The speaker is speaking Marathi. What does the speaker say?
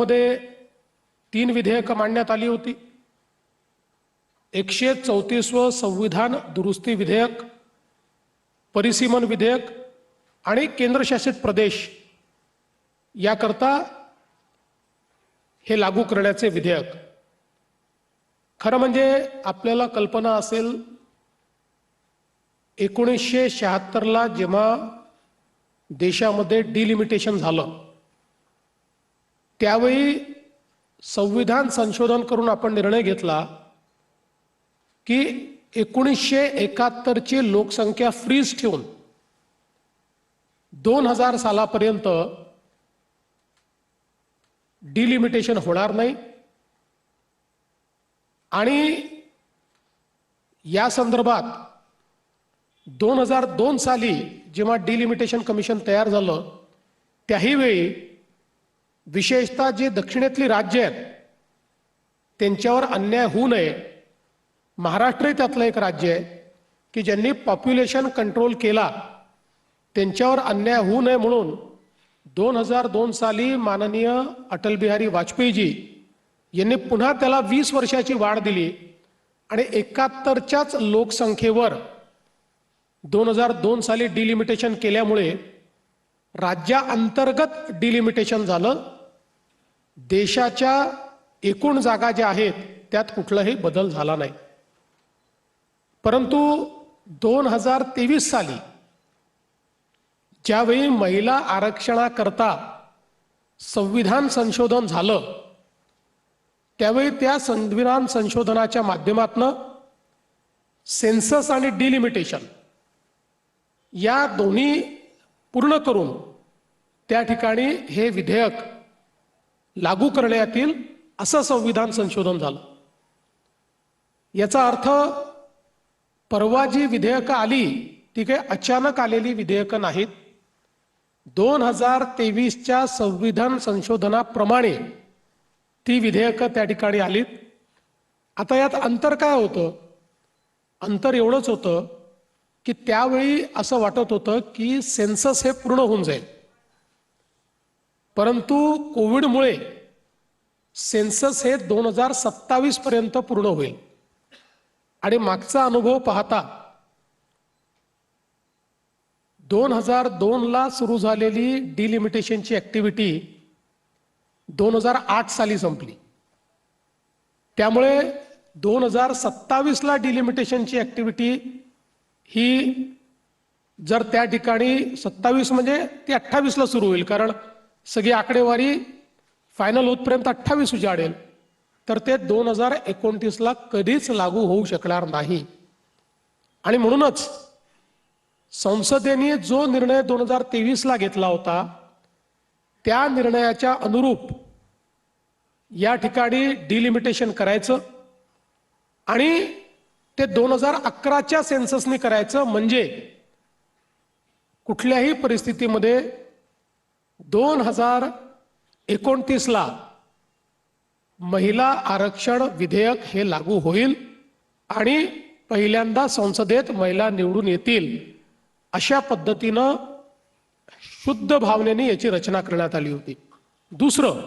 मध्ये 3 विधेयक मांडण्यात आली होती। 134वे संविधान दुरुस्ती विधेयक, परिसीमन विधेयक आणि केंद्रशासित प्रदेश याकरता हे लागू करण्याचे विधेयक। खरं म्हणजे आपल्याला कल्पना असेल 1976 ला जेव्हा देशामध्ये डिलिमिटेशन झालं त्यावेळी संविधान संशोधन करून आपण निर्णय घेतला की 1971 ची लोकसंख्या फ्रीज ठेवून 2000 सालापर्यंत डिलिमिटेशन होणार नाही आणि या संदर्भात 2002 साली जेव्हा डिलिमिटेशन कमिशन तयार झालं त्याही वेळी विशेषतः जे दक्षिणेतली राज्य आहेत त्यांच्यावर अन्याय होऊ नये, महाराष्ट्र त्यातलं एक राज्य आहे की ज्यांनी पॉप्युलेशन कंट्रोल केला, त्यांच्यावर अन्याय होऊ नये म्हणून 2002 साली माननीय अटल बिहारी वाजपेयीजी यांनी पुन्हा त्याला 20 वर्षाची वाढ दिली आणि 71च्याच लोकसंख्येवर 2002 साली डिलिमिटेशन केल्यामुळे राज्याअंतर्गत डिलिमिटेशन झालं। देशाच्या एकूण जागा ज्या आहेत त्यात कुठलाही बदल झाला नाही। परंतु 2023 साली ज्यावेळी महिला आरक्षणाकरता संविधान संशोधन झालं त्यावेळी त्या संविधान संशोधनाच्या माध्यमातून सेन्सस आणि डिलिमिटेशन या दोन्ही पूर्ण करून त्या ठिकाणी हे विधेयक लागू करण्यात येईल असं संविधान संशोधन झालं। याचा अर्थ परवा जी विधेयकं आली ती काही अचानक आलेली विधेयकं नाहीत। 2023च्या संविधान संशोधनाप्रमाणे ती विधेयकं त्या ठिकाणी आलीत। आता यात अंतर काय होतं? अंतर एवढंच होतं की त्यावेळी असं वाटत होतं की सेन्सस हे पूर्ण होऊन जाईल, परंतु कोविडमुळे सेन्सस हे 2027 पर्यंत पूर्ण होईल आणि मागचा अनुभव पाहता 2002 ला सुरू झालेली डिलिमिटेशनची ऍक्टिव्हिटी 2008 साली संपली। त्यामुळे 2027 ला डिलिमिटेशनची ऍक्टिव्हिटी ही जर त्या ठिकाणी 27 म्हणजे ती 28 ला सुरू होईल, कारण सगळी आकडेवारी फायनल होतपर्यंत 28 उजाडेल, तर ते 2029 ला कधीच लागू होऊ शकणार नाही। आणि म्हणूनच संसदेने जो निर्णय 2023 ला घेतला होता त्या निर्णयाच्या अनुरूप या ठिकाणी डिलिमिटेशन करायचं आणि ते 2011च्या सेन्ससने करायचं, म्हणजे कुठल्याही परिस्थितीमध्ये 2029 ला महिला आरक्षण विधेयक हे लागू होईल आणि पहिल्यांदा संसदेत महिला निवडून येतील अशा पद्धतीनं शुद्ध भावनेने याची रचना करण्यात आली होती। दुसरं,